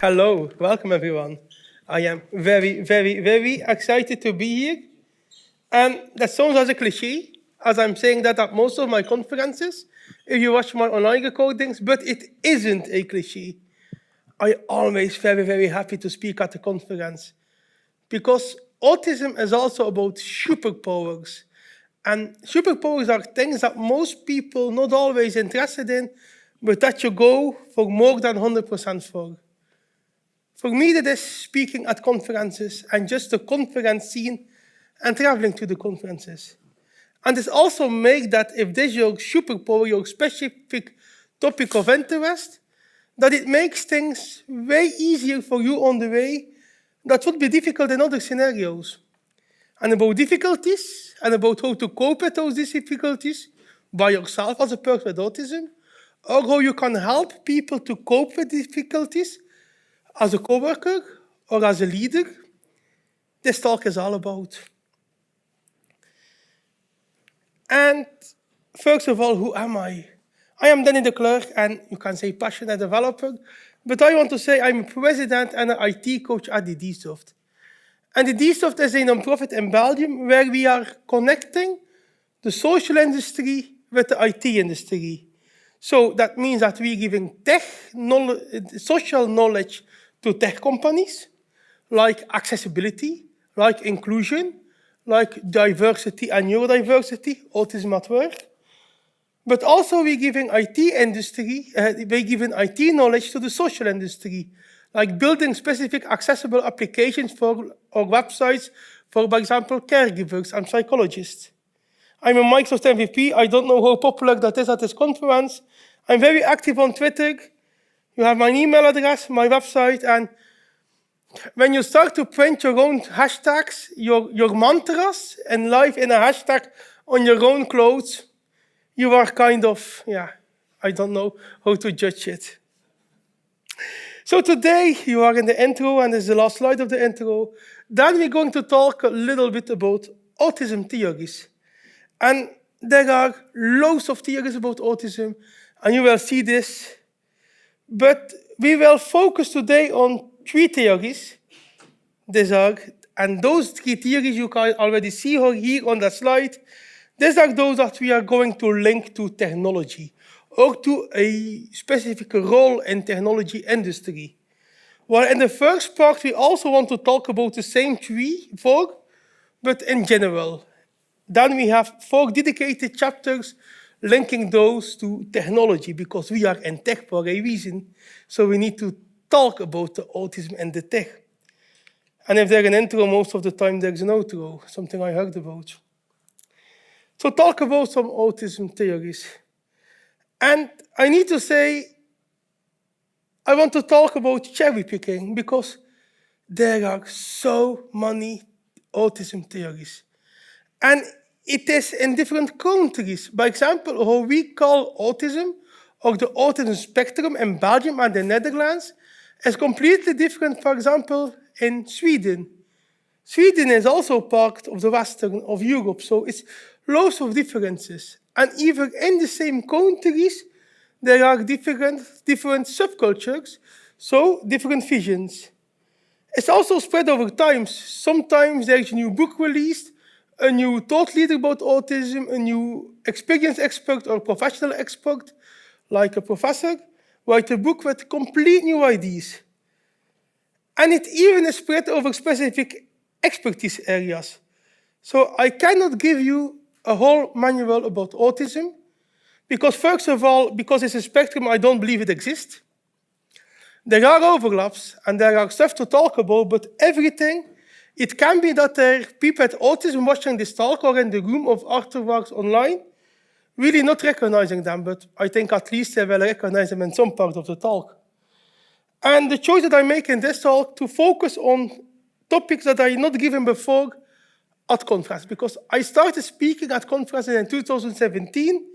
Hello, welcome everyone. I am very excited to be here. And that sounds as a cliche, as I'm saying that at most of my conferences, if you watch my online recordings, but it isn't a cliche. I always very happy to speak at the conference because autism is also about superpowers. And superpowers are things that most people not always interested in, but that you go for more than 100% for. For me, that is speaking at conferences and just the conference scene and traveling to the conferences. And this also makes that if this is your superpower, your specific topic of interest, that it makes things way easier for you on the way that would be difficult in other scenarios. And about difficulties and about how to cope with those difficulties by yourself as a person with autism, or how you can help people to cope with difficulties as a coworker or as a leader, this talk is all about. And first of all, who am I? I am Dennie Declercq, and you can say passionate developer, but I want to say I'm a president and an IT coach at DDSoft. And DDSoft is a nonprofit in Belgium where we are connecting the social industry with the IT industry. So that means that we're giving social knowledge to tech companies, like accessibility, like inclusion, like diversity and neurodiversity, autism at work. But also we're giving IT knowledge to the social industry, like building specific accessible applications for our websites, for example, caregivers and psychologists. I'm a Microsoft MVP. I don't know how popular that is at this conference. I'm very active on Twitter. You have my email address, my website, and when you start to print your own hashtags, your mantras, and live in a hashtag on your own clothes, you are kind of, I don't know how to judge it. So today, you are in the intro, and this is the last slide of the intro. Then we're going to talk a little bit about autism theories. And there are loads of theories about autism, and you will see this. But we will focus today on 3 theories. And those 3 theories you can already see here on the slide. These are those that we are going to link to technology or to a specific role in technology industry. Well, in the first part, we also want to talk about the same 4, but in general. Then we have 4 dedicated chapters linking those to technology, because we are in tech for a reason. So we need to talk about the autism and the tech. And if there's an intro, most of the time there's an outro, something I heard about. So talk about some autism theories. And I need to say, I want to talk about cherry picking, because there are so many autism theories. And it is in different countries. By example, how we call autism, or the autism spectrum in Belgium and the Netherlands, is completely different, for example, in Sweden. Sweden is also part of the Western of Europe, so it's lots of differences. And even in the same countries, there are different subcultures, so different visions. It's also spread over time. Sometimes there's a new book released, a new thought leader about autism, a new experienced expert or professional expert, like a professor, write a book with complete new ideas. And it even is spread over specific expertise areas. So I cannot give you a whole manual about autism, because first of all, because it's a spectrum, I don't believe it exists. There are overlaps, and there are stuff to talk about, but everything, it can be that there are people with autism watching this talk or in the room of afterwards online, really not recognizing them, but I think at least they will recognize them in some part of the talk. And the choice that I make in this talk to focus on topics that I not given before at conference, because I started speaking at conferences in 2017,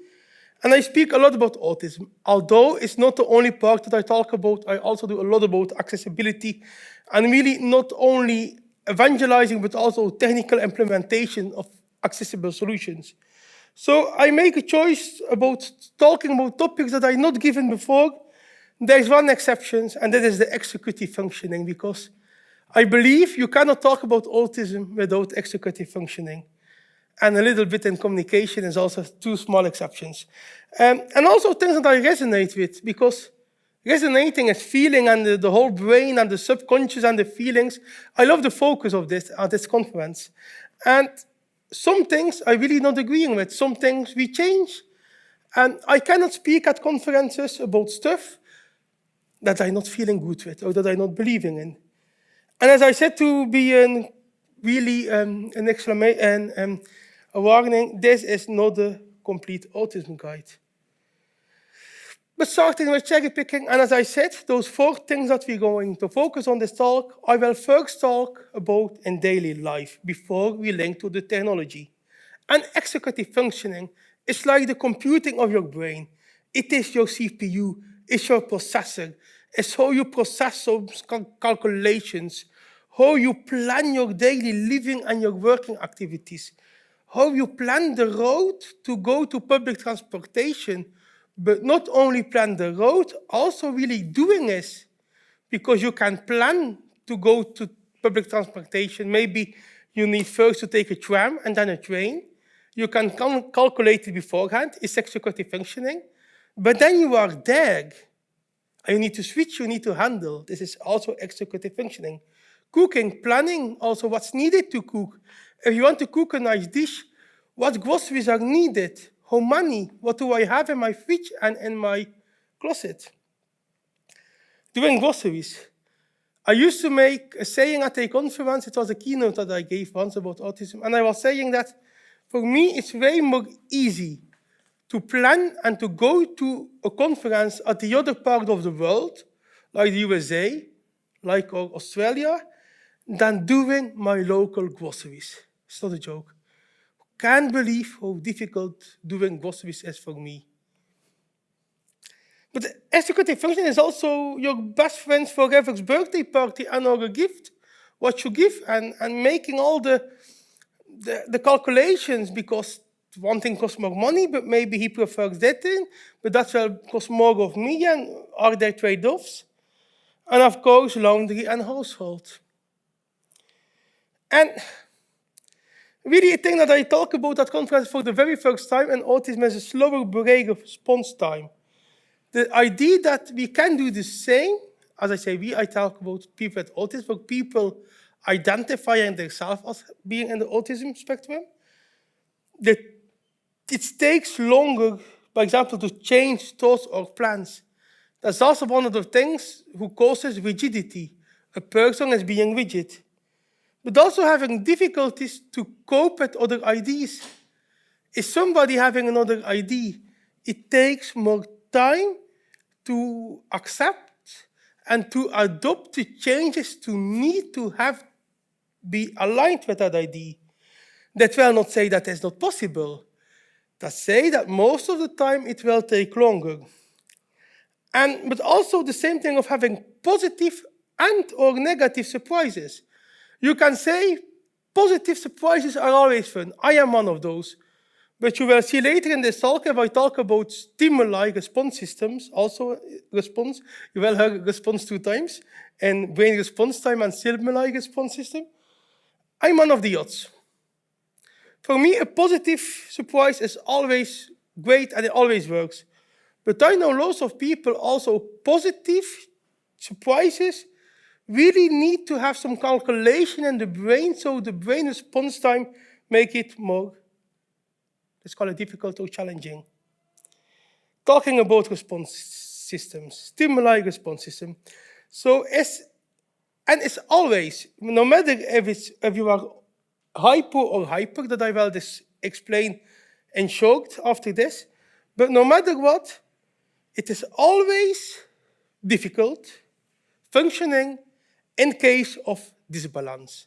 and I speak a lot about autism. Although it's not the only part that I talk about, I also do a lot about accessibility, and really not only evangelizing, but also technical implementation of accessible solutions. So I make a choice about talking about topics that I not given before, There's one exception, and that is the executive functioning, because I believe you cannot talk about autism without executive functioning. And a little bit in communication is also two small exceptions. And also things that I resonate with, because resonating is feeling and the whole brain and the subconscious and the feelings. I love the focus of this at this conference. And some things I really not agreeing with, some things we change. And I cannot speak at conferences about stuff that I'm not feeling good with or that I'm not believing in. And as I said, to be an exclamation, a warning, this is not a complete autism guide. But starting with cherry picking, and as I said, those 4 things that we're going to focus on this talk, I will first talk about in daily life before we link to the technology. And executive functioning is like the computing of your brain. It is your CPU, it's your processor, it's how you process some calculations, how you plan your daily living and your working activities, how you plan the road to go to public transportation, but not only plan the road, also really doing it. Because you can plan to go to public transportation. Maybe you need first to take a tram and then a train. You can calculate it beforehand, it's executive functioning. But then you are there. And you need to switch, you need to handle. This is also executive functioning. Cooking, planning, also what's needed to cook. If you want to cook a nice dish, what groceries are needed? How many? What do I have in my fridge and in my closet? Doing groceries. I used to make a saying at a conference, it was a keynote that I gave once about autism, and I was saying that for me it's way more easy to plan and to go to a conference at the other part of the world, like the USA, like Australia, than doing my local groceries. It's not a joke. Can't believe how difficult doing groceries is for me. But executive function is also your best friend's forever's birthday party and or a gift, what you give, and making all the calculations, because one thing costs more money, but maybe he prefers that thing, but that will cost more of me, and are there trade-offs? And of course, laundry and household. And really, a thing that I talk about at conference for the very first time in autism is a slower brain response time. The idea that we can do the same, as I say, I talk about people with autism, for people identifying themselves as being in the autism spectrum, that it takes longer, for example, to change thoughts or plans. That's also one of the things who causes rigidity. A person is being rigid. But also having difficulties to cope with other ideas. Is somebody having another idea? It takes more time to accept and to adopt the changes to need to be aligned with that idea. That will not say that it's not possible. That say that most of the time it will take longer. But also the same thing of having positive and or negative surprises. You can say positive surprises are always fun. I am one of those. But you will see later in this talk, if I talk about stimuli-response systems, also response, you will hear response 2 times, and brain response time and stimuli-response system. I'm one of the odds. For me, a positive surprise is always great and it always works. But I know lots of people also positive surprises really need to have some calculation in the brain, so the brain response time make it more, let's call it difficult or challenging. Talking about response systems, stimuli response system. So it's always, no matter if you are hypo or hyper, that I will explain in short after this, but no matter what, it is always difficult functioning in case of disbalance.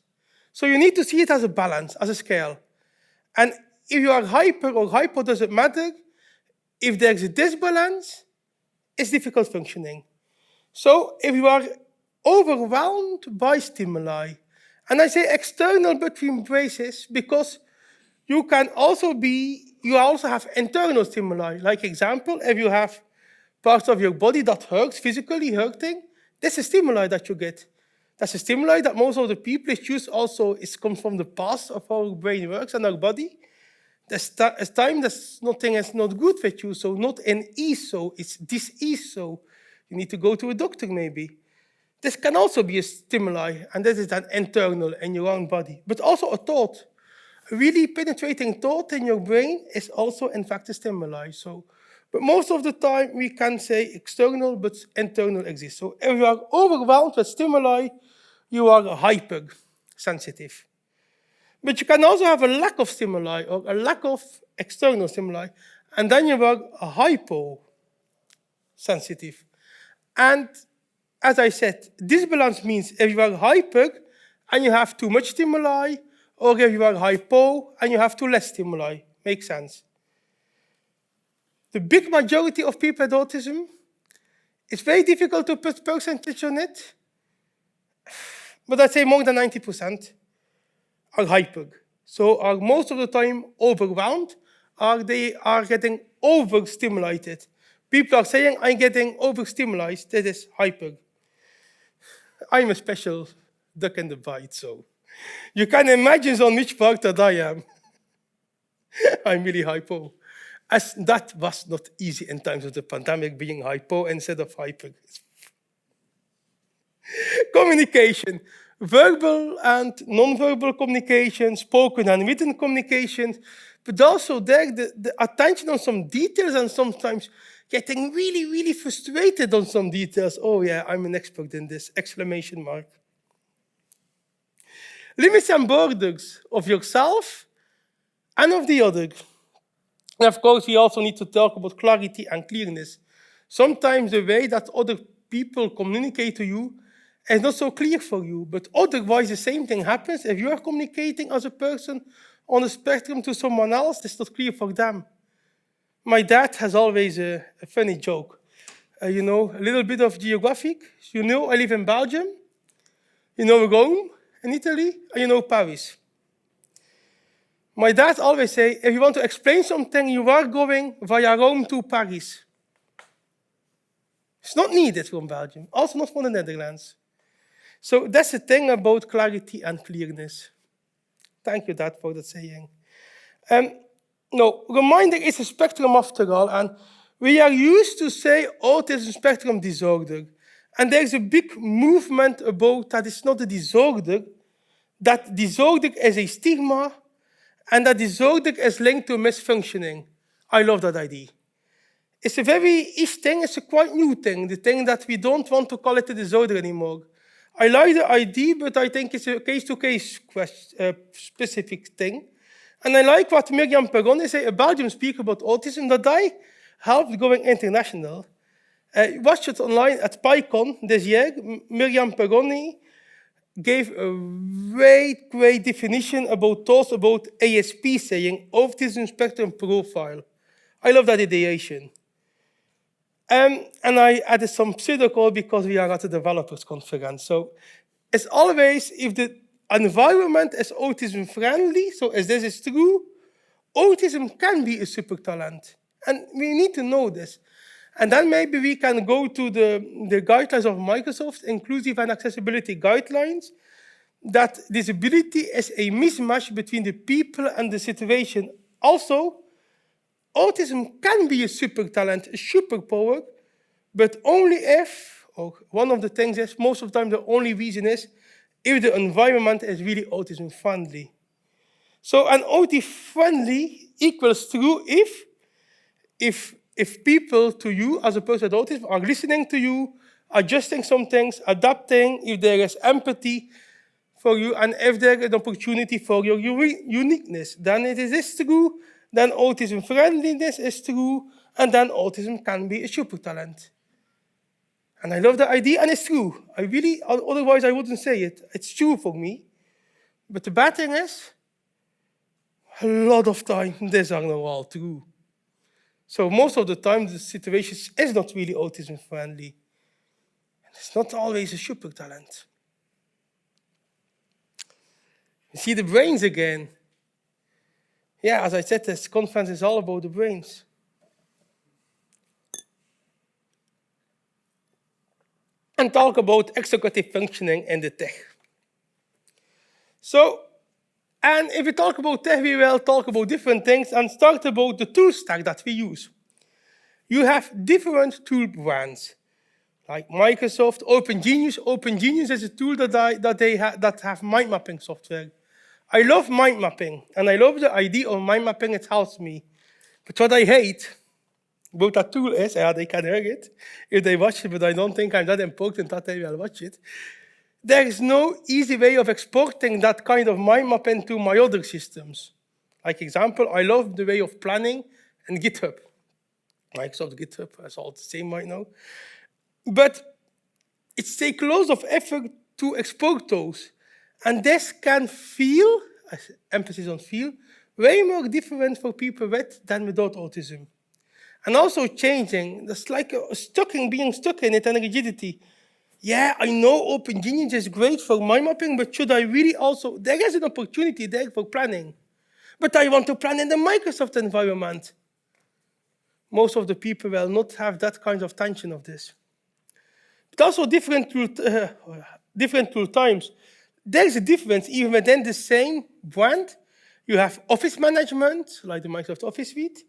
So you need to see it as a balance, as a scale. And if you are hyper or hypo, doesn't matter. If there's a disbalance, it's difficult functioning. So if you are overwhelmed by stimuli, and I say external between braces because you also have internal stimuli. Like example, if you have parts of your body that hurts, physically hurting, that's a stimuli that you get. That's a stimuli that most of the people is used also comes from the past of how our brain works and our body. There's time that nothing is not good with you, so not an is so, it's this is so. You need to go to a doctor maybe. This can also be a stimuli, and this is an internal in your own body, but also a thought. A really penetrating thought in your brain is also in fact a stimuli. So, but most of the time we can say external, but internal exists. So if you are overwhelmed with stimuli, you are hypersensitive. But you can also have a lack of stimuli or a lack of external stimuli, and then you are hyposensitive. And as I said, disbalance means if you are hyper and you have too much stimuli, or if you are hypo and you have too less stimuli. Makes sense. The big majority of people with autism, it's very difficult to put percentage on it, but I'd say more than 90% are hyper. So are most of the time overwhelmed, or they are getting overstimulated. People are saying, I'm getting overstimulated, that is hyper. I'm a special duck in the bite, so you can imagine on which part that I am. I'm really hypo. As that was not easy in times of the pandemic, being hypo instead of hyper. Communication, verbal and non-verbal communication, spoken and written communication, but also there the attention on some details and sometimes getting really, really frustrated on some details. Oh yeah, I'm an expert in this, exclamation mark. Limits and borders of yourself and of the other. And of course, we also need to talk about clarity and clearness. Sometimes the way that other people communicate to you is not so clear for you, but otherwise the same thing happens. If you are communicating as a person on the spectrum to someone else, it's not clear for them. My dad has always a funny joke. You know, a little bit of geographic. You know, I live in Belgium. You know Rome in Italy, and you know Paris. My dad always say, if you want to explain something, you are going via Rome to Paris. It's not needed from Belgium, also not from the Netherlands. So that's the thing about clarity and clearness. Thank you, Dad, for that saying. No, reminder is a spectrum after all, and we are used to say autism spectrum disorder. And there's a big movement about that it's not a disorder, that disorder is a stigma, and that disorder is linked to misfunctioning. I love that idea. It's a very-ish thing, it's a quite new thing, the thing that we don't want to call it a disorder anymore. I like the idea, but I think it's a case-to-case specific thing. And I like what Miriam Perroni said, a Belgian speaker about autism, that I helped going international. Watched it online at PyCon this year. Miriam Perroni gave a great definition about thoughts about ASP, saying Autism Spectrum Profile. I love that ideation. And I added some pseudocode because we are at the developers conference. So it's always, if the environment is autism friendly, so as this is true, autism can be a super talent. And we need to know this. And then maybe we can go to the guidelines of Microsoft, Inclusive and Accessibility Guidelines, that disability is a mismatch between the people and the situation. Also, autism can be a super talent, a superpower, but only if, or one of the things is, most of the time the only reason is, if the environment is really autism friendly. So an autism friendly equals true if people to you as a person with autism are listening to you, adjusting some things, adapting, if there is empathy for you, and if there is an opportunity for your uniqueness, then it is true, then autism friendliness is true, and then autism can be a super talent. And I love the idea, and it's true. I really, otherwise I wouldn't say it. It's true for me. But the bad thing is, a lot of time, these are not all true. So most of the time, the situation is not really autism friendly. And it's not always a super talent. You see the brains again. Yeah, as I said, this conference is all about the brains. and talk about executive functioning in the tech. So, and if we talk about tech, we will talk about different things and start about the tool stack that we use. You have different tool brands, like Microsoft, OpenGenius. OpenGenius is a tool that have mind mapping software. I love mind mapping, and I love the idea of mind mapping. It helps me. But what I hate about that tool is, yeah, they can hear it if they watch it, but I don't think I'm that important that they will watch it. There is no easy way of exporting that kind of mind map into my other systems. Like example, I love the way of planning and GitHub. Microsoft GitHub is all the same right now. But it takes lots of effort to export those. And this can feel, emphasis on feel, way more different for people with than without autism. And also changing, that's like being stuck in it and rigidity. Yeah, I know OpenGenius is great for mind mapping, but should I really also, there is an opportunity there for planning. But I want to plan in the Microsoft environment. Most of the people will not have that kind of tension of this. But also different tool times. There's a difference even within the same brand. You have office management, like the Microsoft Office Suite.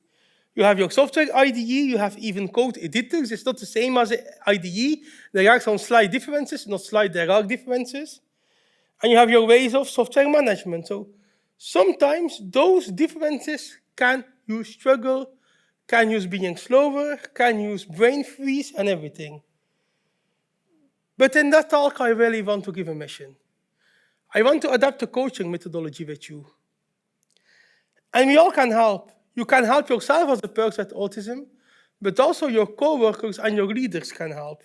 You have your software IDE, you have even code editors. It's not the same as IDE. There are some slight differences, not slight, there are differences. And you have your ways of software management. So sometimes those differences can use struggle, can use being slower, can use brain freeze and everything. But in that talk, I really want to give a mission. I want to adapt a coaching methodology with you. And we all can help. You can help yourself as a person with autism, but also your coworkers and your leaders can help.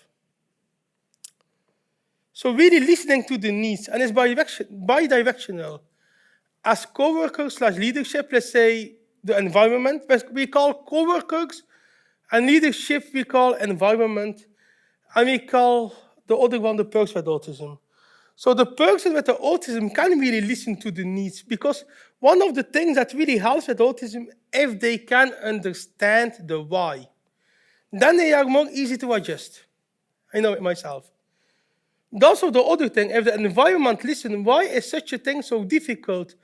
So really listening to the needs, and it's bi-directional. As coworkers / leadership, let's say the environment, we call coworkers, and leadership we call environment, and we call the other one the person with autism. So the person with the autism can really listen to the needs, because one of the things that really helps with autism, if they can understand the why, then they are more easy to adjust. I know it myself. And also the other thing, if the environment listens, why is such a thing so difficult?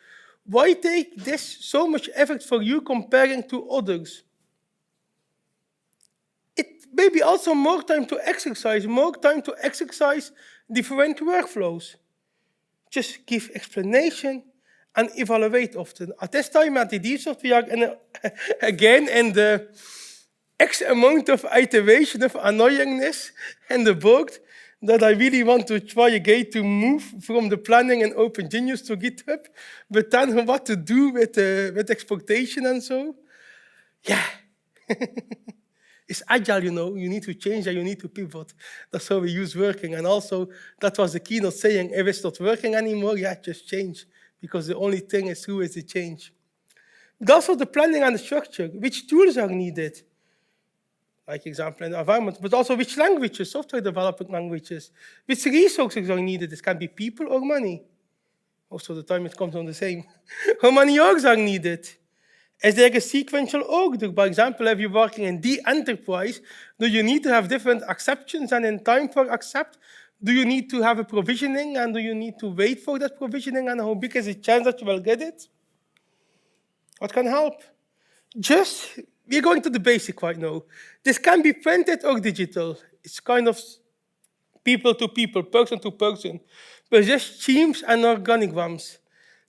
Why take this so much effort for you comparing to others? It may be also more time to exercise different workflows. Just give explanation and evaluate often. At this time at DDSoft, we are again in the X amount of iteration of annoyingness and the board that I really want to try again to move from the planning and OpenGenius to GitHub, but then what to do with exportation and so. Yeah. It's agile, you know, you need to change and you need to pivot. That's how we use working. And also, that was the keynote saying, if it's not working anymore, yeah, just change. Because the only thing is who is the change. But also the planning and the structure, which tools are needed? Like example, in the environment, but also which languages, software development languages, which resources are needed. This can be people or money. Most of the time it comes on the same. How many orgs are needed? Is there a sequential order? For example, if you're working in the enterprise, do you need to have different exceptions and in time for accept? Do you need to have a provisioning and do you need to wait for that provisioning and how big is the chance that you will get it? What can help? We're going to the basic right now. This can be printed or digital. It's kind of people to people, person to person, but just themes and organigrams.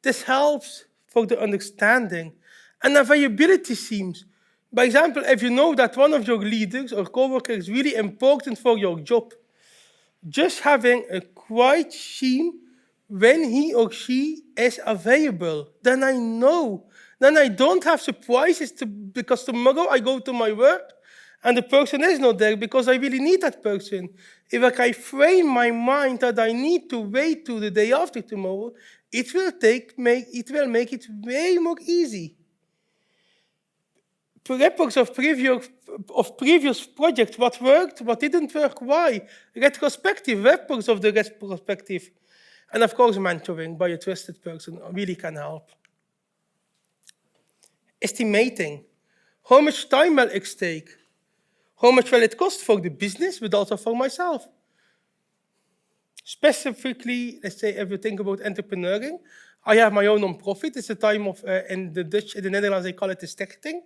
This helps for the understanding. And availability themes. By example, if you know that one of your leaders or coworkers is really important for your job, just having a quiet theme when he or she is available, then I know. Then I don't have surprises because tomorrow I go to my work and the person is not there because I really need that person. If I frame my mind that I need to wait till the day after tomorrow, it will make it way more easy. Reports of previous projects, what worked, what didn't work, why. Retrospective, reports of the retrospective. And of course, mentoring by a trusted person really can help. Estimating. How much time will it take? How much will it cost for the business, but also for myself? Specifically, let's say if you think about entrepreneuring, I have my own non-profit. It's a time of, in the Netherlands, they call it the stichting.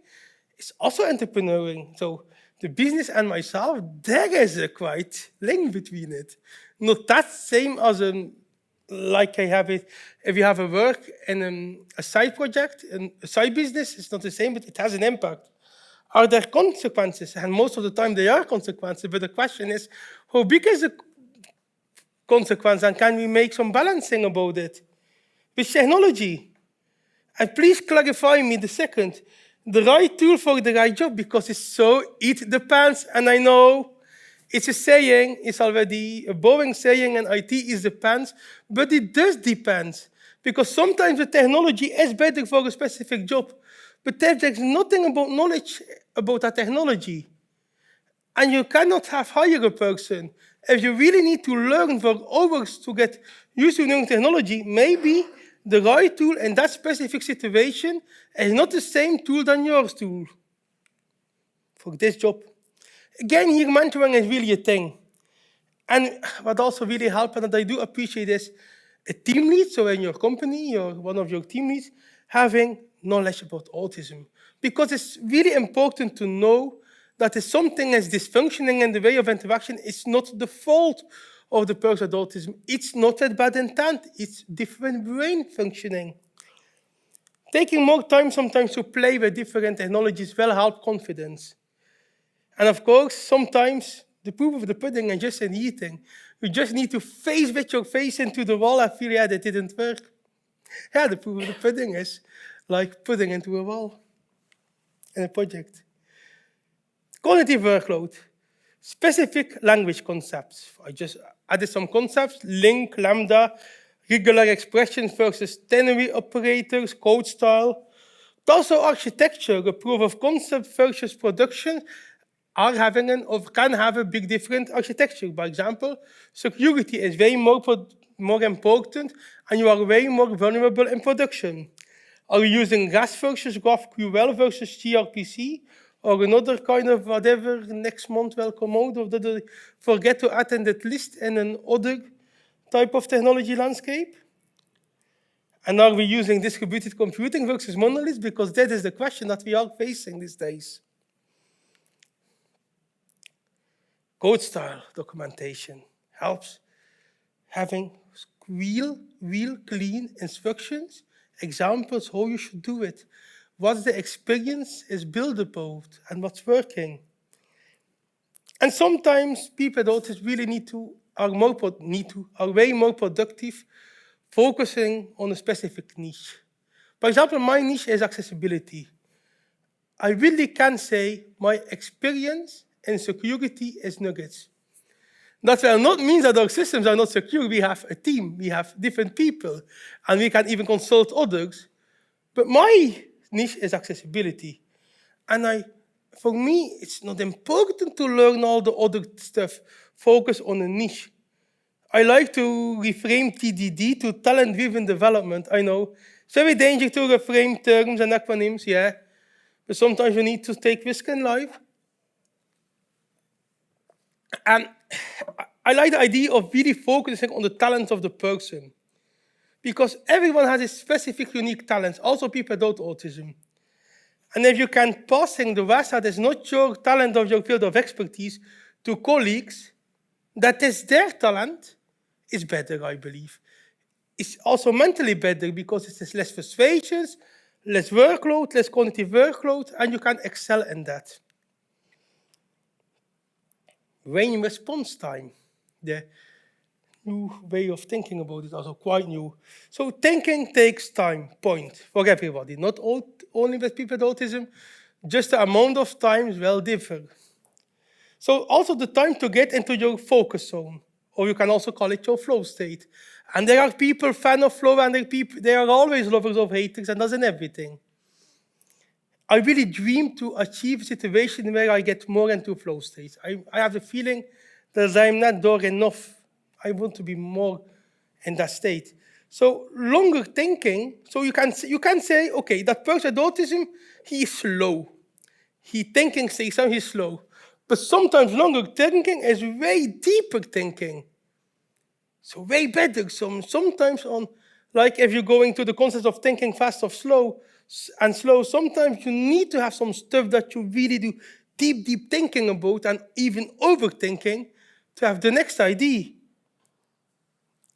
It's also entrepreneuring. So the business and myself, there is a quite link between it. Not that same as like I have it, if you have a work and a side project, and a side business, it's not the same, but it has an impact. Are there consequences? And most of the time there are consequences, but the question is, how big is the consequence, and can we make some balancing about it? With technology, and please clarify me the second, the right tool for the right job, because it's so, it depends, and I know it's a saying, it's already a boring saying, and IT is depends, but it does depend, because sometimes the technology is better for a specific job, but if there's nothing about knowledge about that technology, and you cannot have hire a person, if you really need to learn for hours to get used to new technology, maybe the right tool in that specific situation is not the same tool than yours tool for this job. Again, here mentoring is really a thing. And what also really helps, and I do appreciate, is a team lead, so in your company, or one of your team leads, having knowledge about autism. Because it's really important to know that if something is dysfunctioning in the way of interaction, it's not the fault of the person with autism. It's not a bad intent, it's different brain functioning. Taking more time sometimes to play with different technologies will help confidence. And of course, sometimes the proof of the pudding is just in eating. You just need to face with your face into the wall and feel, yeah, that didn't work. Yeah, the proof of the pudding is like putting into a wall in a project. Cognitive workload. Specific language concepts. I just added some concepts, link, lambda, regular expressions versus ternary operators, code style. But also architecture, a proof of concept versus production, are having or can have a big different architecture. For example, security is way more important, and you are way more vulnerable in production. Are you using REST versus GraphQL versus gRPC, or another kind of whatever next month will come out, or did I forget to add in that list in another type of technology landscape? And are we using distributed computing versus monoliths? Because that is the question that we are facing these days. Code style documentation helps having real clean instructions, examples how you should do it, what the experience is built about, and what's working. And sometimes people that really are way more productive focusing on a specific niche. For example, my niche is accessibility. I really can say my experience in security is nuggets. That will not mean that our systems are not secure. We have a team, we have different people, and we can even consult others. But my niche is accessibility. And for me, it's not important to learn all the other stuff. Focus on a niche. I like to reframe TDD to talent-driven development. I know it's very dangerous to reframe terms and acronyms, yeah. But sometimes you need to take risk in life. And I like the idea of really focusing on the talents of the person. Because everyone has a specific, unique talent, also people without autism. And if you can passing the rest that is not your talent or your field of expertise to colleagues, that is their talent, is better, I believe. It's also mentally better because it is less frustrations, less workload, less cognitive workload, and you can excel in that. Brain response time, the new way of thinking about it, also quite new. So thinking takes time, point, for everybody, not only with people with autism, just the amount of times will differ. So also the time to get into your focus zone, or you can also call it your flow state. And there are people fan of flow, and there are always lovers of haters, and that's in everything. I really dream to achieve a situation where I get more into flow states. I have the feeling that I'm not there enough. I want to be more in that state. So longer thinking, so you can say, okay, that person with autism, he is slow. He thinking says something, he's slow. But sometimes longer thinking is way deeper thinking. So way better. Sometimes like if you're going to the concept of thinking fast or slow, sometimes you need to have some stuff that you really do deep thinking about and even overthinking to have the next idea.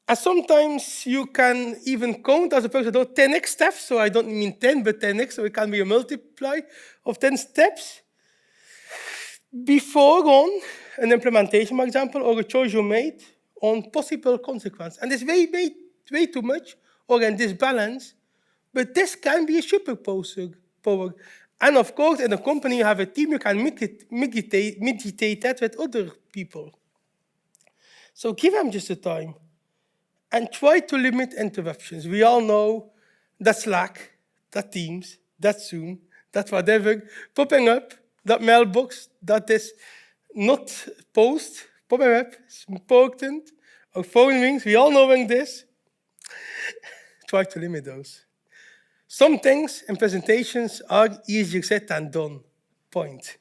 And sometimes you can even count as opposed to 10x steps, so I don't mean 10, but 10x, so it can be a multiply of 10 steps before on an implementation, for example, or a choice you made on possible consequence. And this way too much, or in disbalance, but this can be a superpower. And of course, in a company, you have a team, you can meditate that with other people. So give them just the time and try to limit interruptions. We all know that Slack, that Teams, that Zoom, that whatever popping up, that mailbox, that is not popping up, it's important, or phone rings, we all knowing this. Try to limit those. Some things in presentations are easier said than done, point.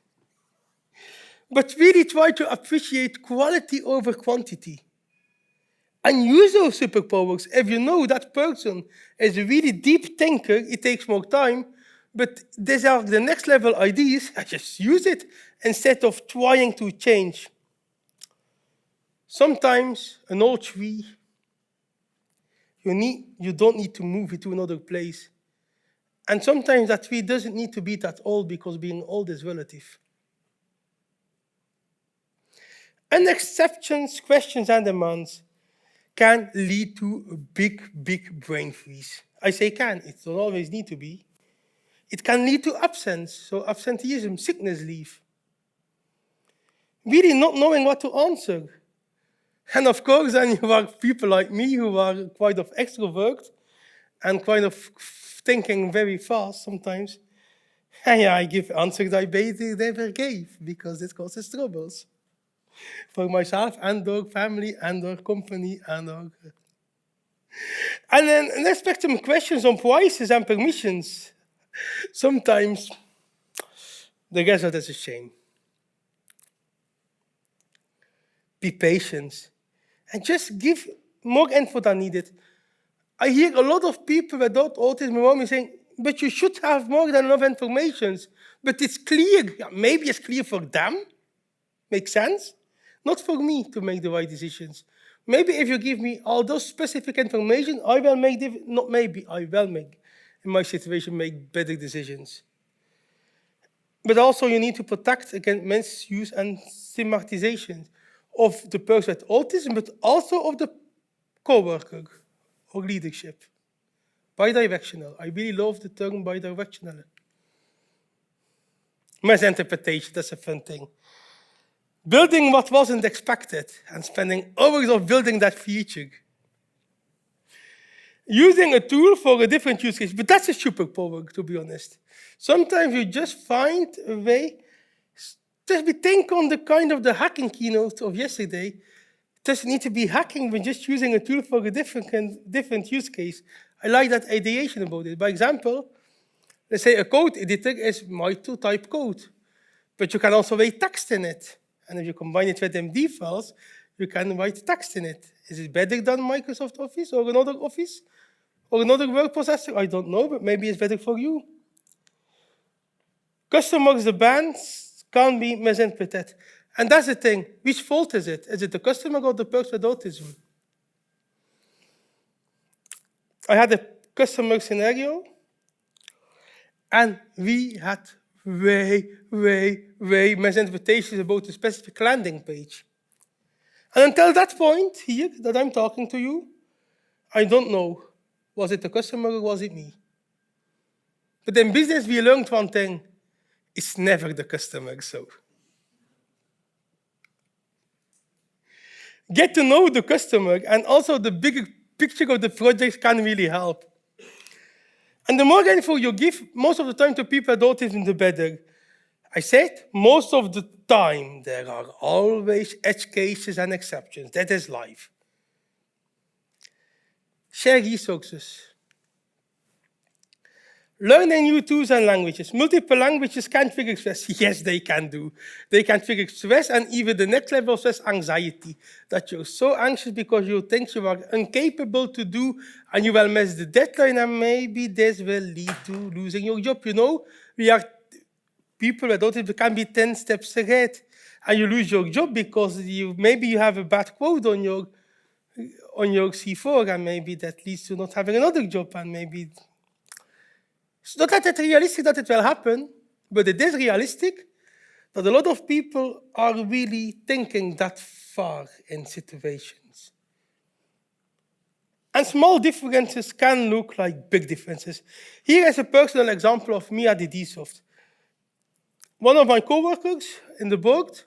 But really try to appreciate quality over quantity. And use those superpowers. If you know that person is a really deep thinker, it takes more time, but these are the next level ideas, I just use it instead of trying to change. Sometimes an old tree, you don't need to move it to another place. And sometimes that tree doesn't need to be that old because being old is relative. And exceptions, questions, and demands can lead to a big brain freeze. I say can, it don't always need to be. It can lead to absence, so absenteeism, sickness leave. Really not knowing what to answer. And of course, then you have people like me who are quite of extrovert and quite of thinking very fast sometimes. And yeah, I give answers I basically never gave because this causes troubles for myself and our family and our company and our... And then let's spectrum questions on prices and permissions. Sometimes the result is a shame. Be patient and just give more info than needed. I hear a lot of people without autism around me saying, but you should have more than enough information. But it's clear. Yeah, maybe it's clear for them. Makes sense? Not for me to make the right decisions. Maybe if you give me all those specific information, I will make, not maybe, I will make, in my situation, make better decisions. But also you need to protect against misuse and stigmatization of the person with autism, but also of the co-worker or leadership. Bidirectional. I really love the term bidirectional. Misinterpretation, that's a fun thing. Building what wasn't expected and spending hours of building that feature. Using a tool for a different use case, but that's a superpower, to be honest. Sometimes you just find a way. Just think on the kind of the hacking keynote of yesterday. It doesn't need to be hacking, but just using a tool for a different use case. I like that ideation about it. By example, let's say a code editor is might to type code, but you can also write text in it. And if you combine it with MD files, you can write text in it. Is it better than Microsoft Office or another Office? Or another word processor? I don't know, but maybe it's better for you. Customers, the bands, can be misinterpreted. And that's the thing. Which fault is it? Is it the customer or the person with autism? I had a customer scenario, and we had way misinterpretations about the specific landing page. And until that point here that I'm talking to you, I don't know. Was it the customer or was it me? But in business, we learned one thing. It's never the customer, so. Get to know the customer and also the bigger picture of the project can really help. And the more info you give, most of the time to people with autism, the better. I said, most of the time, there are always edge cases and exceptions. That is life. Share resources. Learning new tools and languages. Multiple languages can trigger stress. Yes, they can do. They can trigger stress and even the next level of stress, anxiety. That you're so anxious because you think you are incapable to do and you will miss the deadline and maybe this will lead to losing your job. You know, we are people with autism can be 10 steps ahead and you lose your job because maybe you have a bad quote on your C4 and maybe that leads to not having another job and maybe it's not that it's realistic that it will happen, but it is realistic that a lot of people are really thinking that far in situations. And small differences can look like big differences. Here is a personal example of me at DDSoft. One of my coworkers in the board,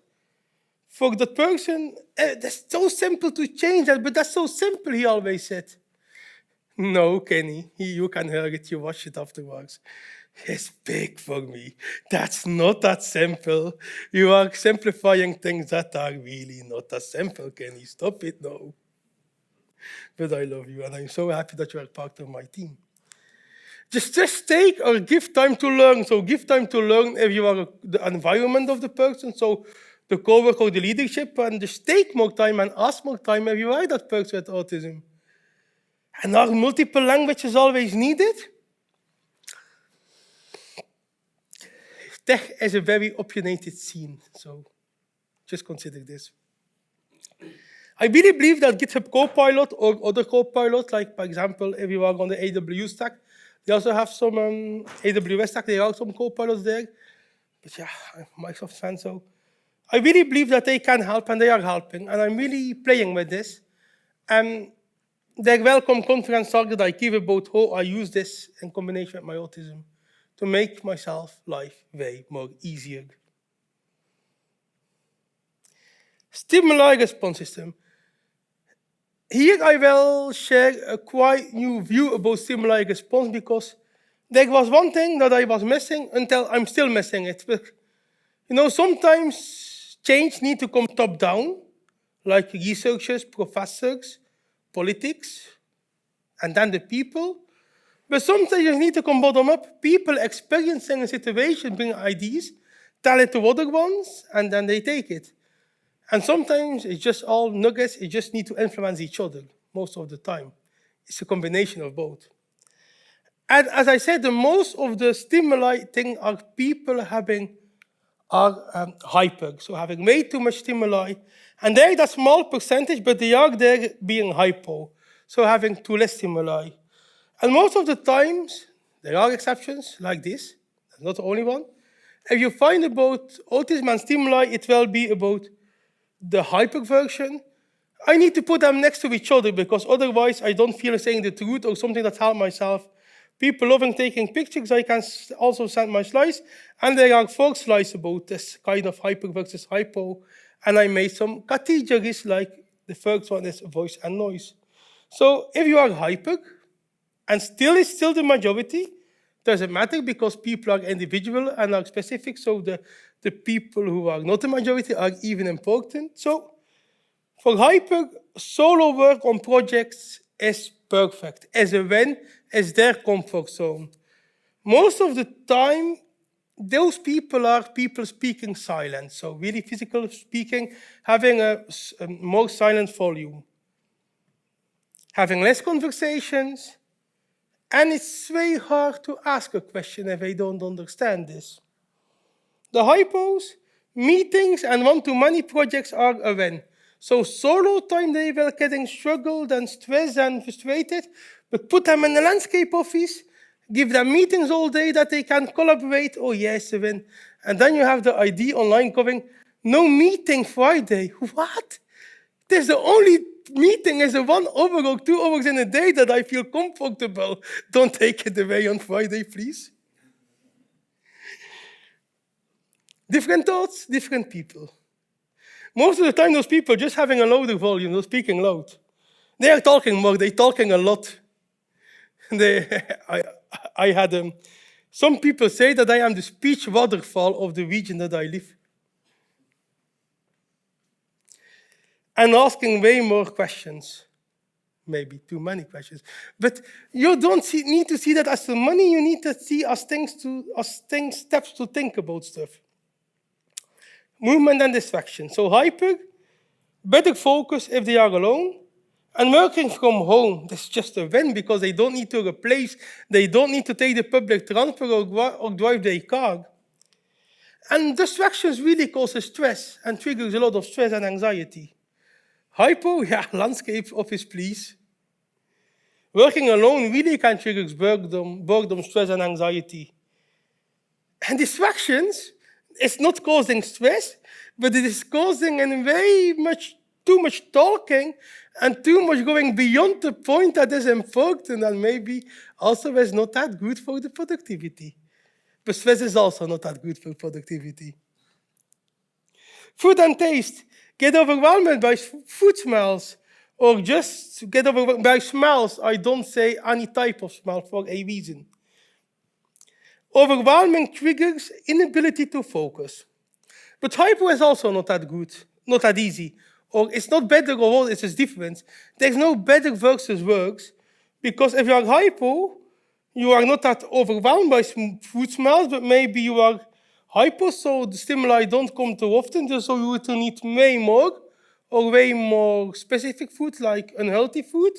for that person, that's so simple to change that, but that's so simple, he always said. No, Kenny, you can hear it, you watch it afterwards. It's big for me. That's not that simple. You are simplifying things that are really not that simple, Kenny. Stop it now. But I love you, and I'm so happy that you are part of my team. Just take or give time to learn. So give time to learn if you are the environment of the person, so the coworker or the leadership, and just take more time and ask more time if you are that person with autism. And are multiple languages always needed? Tech is a very opinionated scene, so just consider this. I really believe that GitHub Copilot or other Copilots, like for example, if you are on the AWS stack, they also have some AWS stack, there are some Copilots there. But yeah, I'm a Microsoft fan, so I really believe that they can help and they are helping, and I'm really playing with this. Their welcome conference talk that I give about how I use this in combination with my autism to make myself life way more easier. Stimuli-response system. Here I will share a quite new view about stimuli-response because there was one thing that I was missing until I'm still missing it. But, you know, sometimes change needs to come top down, like researchers, professors, politics, and then the people. But sometimes you need to come bottom up. People experiencing a situation bring ideas, tell it to other ones, and then they take it. And sometimes it's just all nuggets, you just need to influence each other most of the time. It's a combination of both. And as I said, the most of the stimuli thing are people hyper, so having way too much stimuli. And they're that small percentage, but they are there being hypo, so having too less stimuli. And most of the times, there are exceptions like this, that's not the only one. If you find about autism and stimuli, it will be about the hyper version. I need to put them next to each other because otherwise I don't feel saying the truth or something that helps myself. People loving taking pictures, I can also send my slides. And there are 4 slides about this kind of hyper versus hypo. And I made some categories, like the first one is voice and noise. So if you are hyper, and still is still the majority, doesn't matter because people are individual and are specific, so the people who are not the majority are even important. So for hyper, solo work on projects is perfect. As a win, is their comfort zone. Most of the time, those people are people speaking silent, so really physical speaking, having a more silent volume, having less conversations, and it's very hard to ask a question if they don't understand this. The hypos, meetings, and one-to-many projects are a win. So solo time, they will getting struggled and stressed and frustrated, but put them in the landscape office, give them meetings all day that they can collaborate, oh yes, a win. And then you have the ID online going, no meeting Friday. What? There's the only meeting is a 1 hour or 2 hours in a day that I feel comfortable. Don't take it away on Friday, please. Different thoughts, different people. Most of the time, those people just having a louder volume, they're speaking loud. They are talking more, they're talking a lot. I had some people say that I am the speech waterfall of the region that I live. And asking way more questions. Maybe too many questions. But you don't need to see that as the money, you need to see as steps to think about stuff. Movement and distraction. So hyper, better focus if they are alone. And working from home, that's just a win because they don't need to replace, they don't need to take the public transport or drive their car. And distractions really causes stress and triggers a lot of stress and anxiety. Hypo, yeah, landscape office, please. Working alone really can trigger boredom, stress, and anxiety. And distractions is not causing stress, but it is causing too much talking and too much going beyond the point that is important and maybe also is not that good for the productivity. But stress is also not that good for productivity. Food and taste. Get overwhelmed by food smells or just get overwhelmed by smells. I don't say any type of smell for a reason. Overwhelming triggers inability to focus. But hypo is also not that good, not that easy. Or it's not better or worse, it's just different. There's no better versus worse, because if you are hypo, you are not that overwhelmed by food smells, but maybe you are hypo, so the stimuli don't come too often, so you will need way more specific food, like unhealthy food.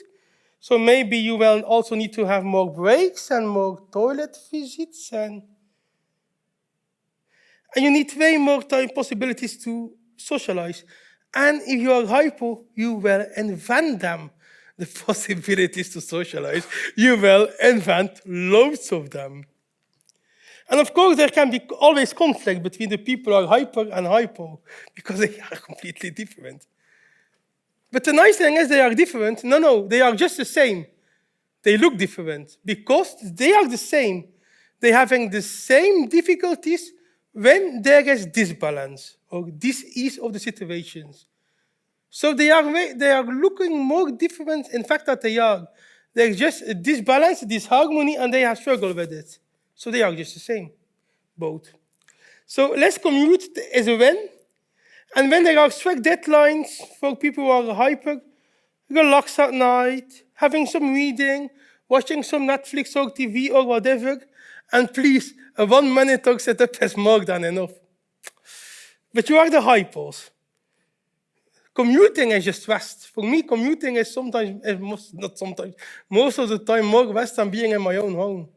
So maybe you will also need to have more breaks and more toilet visits, and you need way more time possibilities to socialize. And if you are hypo, you will invent them, the possibilities to socialize. You will invent loads of them. And of course, there can be always conflict between the people who are hyper and hypo, because they are completely different. But the nice thing is they are different. No, they are just the same. They look different because they are the same. They're having the same difficulties when there is disbalance or dis-ease of the situations. So they are looking more different, in fact, that they are. There's just a disbalance, disharmony, and they have struggled with it. So they are just the same, both. So less commute is a win. And when there are strict deadlines for people who are hyper, relax at night, having some reading, watching some Netflix or TV or whatever, and please, a 1 minute talk setup is more than enough. But you are the hypos. Commuting is just rest. For me, commuting is most of the time more rest than being in my own home,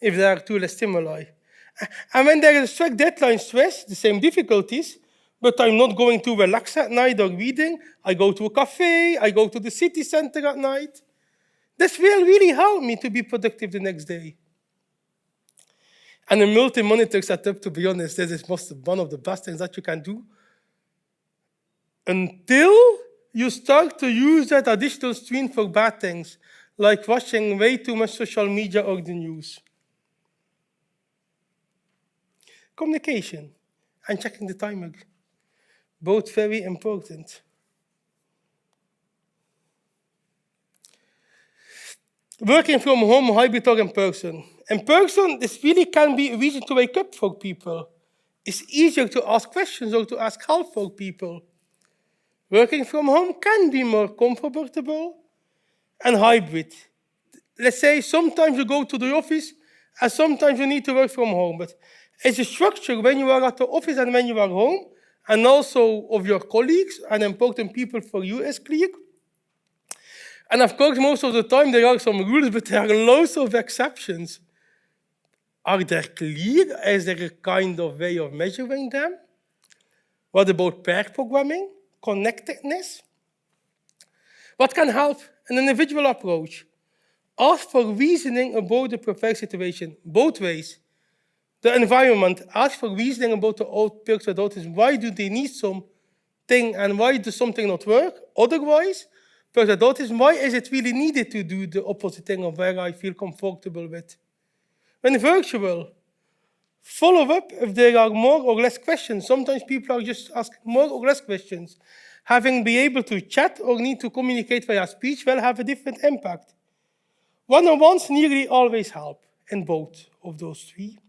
if there are too less stimuli. And when there is a strict deadline stress, the same difficulties, but I'm not going to relax at night or reading. I go to a cafe, I go to the city center at night. This will really help me to be productive the next day. And a multi-monitor setup, to be honest, this is one of the best things that you can do until you start to use that additional screen for bad things, like watching way too much social media or the news. Communication and checking the timer. Both very important. Working from home, hybrid or in person. In person, this really can be a reason to wake up for people. It's easier to ask questions or to ask help for people. Working from home can be more comfortable and hybrid. Let's say sometimes you go to the office and sometimes you need to work from home. But it's a structure when you are at the office and when you are home, and also of your colleagues and important people for you is clear. And of course, most of the time there are some rules, but there are loads of exceptions. Are they clear? Is there a kind of way of measuring them? What about pair programming, connectedness? What can help? An individual approach. Ask for reasoning about the preferred situation, both ways. The environment, ask for reasoning about the person with autism. Why do they need something and why does something not work? Otherwise, person with autism, why is it really needed to do the opposite thing of where I feel comfortable with? When virtual, follow up if there are more or less questions. Sometimes people are just asking more or less questions. Having be able to chat or need to communicate via speech will have a different impact. One-on-ones nearly always help in both of those three.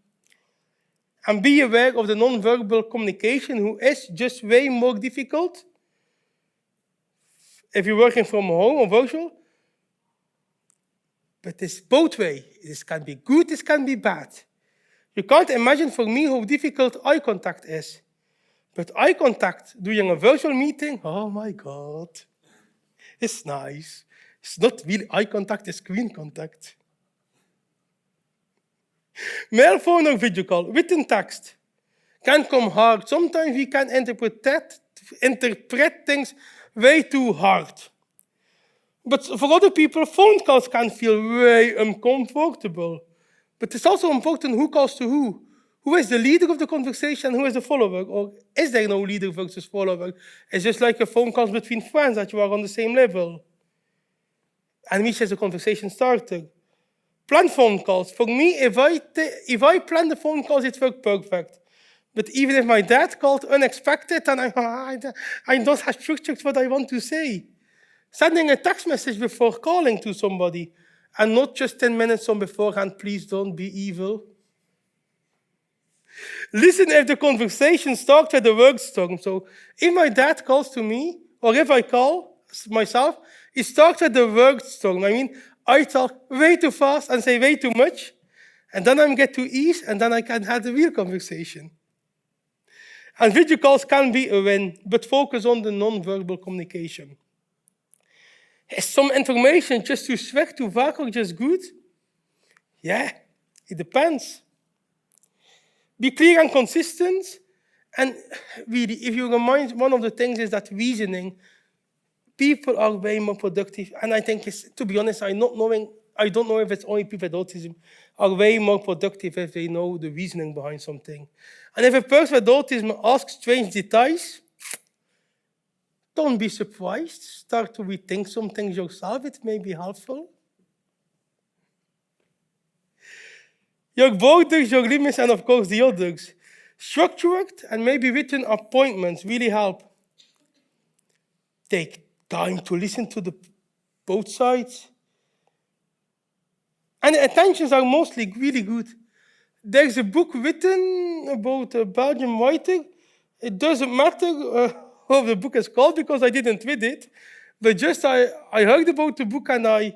And be aware of the non-verbal communication, who is just way more difficult if you're working from home or virtual. But it's both ways. This can be good, this can be bad. You can't imagine for me how difficult eye contact is. But eye contact during a virtual meeting, oh my God, it's nice. It's not really eye contact, it's screen contact. Mail, phone, or video call, written text can come hard. Sometimes we can interpret things way too hard. But for other people, phone calls can feel way uncomfortable. But it's also important who calls to who. Who is the leader of the conversation, who is the follower? Or is there no leader versus follower? It's just like a phone call between friends that you are on the same level. And which is a conversation starter. Plan phone calls. For me, if I plan the phone calls, it works perfect. But even if my dad called unexpected and I don't have structured what I want to say. Sending a text message before calling to somebody and not just 10 minutes on beforehand, please don't be evil. Listen if the conversation starts with a word storm. So if my dad calls to me, or if I call myself, it starts with a word storm. I mean, I talk way too fast and say way too much, and then I get to ease, and then I can have the real conversation. And video calls can be a win, but focus on the non-verbal communication. Is some information just too swag, too vague, or just good? Yeah, it depends. Be clear and consistent. And really, if you remind, one of the things is that reasoning, people are way more productive. And I think, to be honest, I don't know if it's only people with autism, are way more productive if they know the reasoning behind something. And if a person with autism asks strange details, don't be surprised. Start to rethink some things yourself. It may be helpful. Your borders, your limits, and of course the others. Structured and maybe written appointments really help. Take time to listen to both sides. And the attentions are mostly really good. There's a book written about a Belgian writer. It doesn't matter what the book is called because I didn't read it, but just I heard about the book and I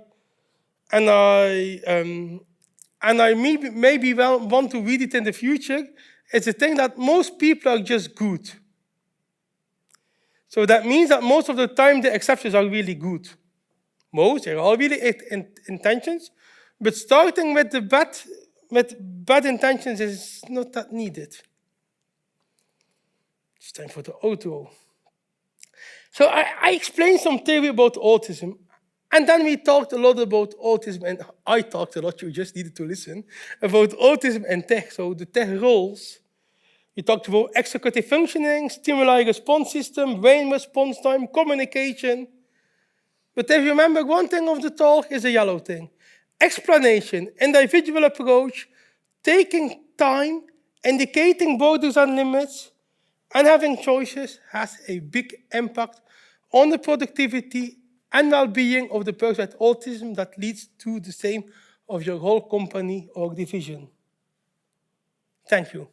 maybe want to read it in the future. It's a thing that most people are just good. So that means that most of the time the exceptions are really good. They're all really intentions, but starting with bad intentions is not that needed. It's time for the outro. So I explained some theory about autism, and then we talked a lot about autism, and I talked a lot, you just needed to listen, about autism and tech, so the tech roles. We talked about executive functioning, stimuli-response system, brain response time, communication. But if you remember, one thing of the talk is a yellow thing. Explanation, individual approach, taking time, indicating borders and limits, and having choices has a big impact on the productivity and well-being of the person with autism that leads to the same of your whole company or division. Thank you.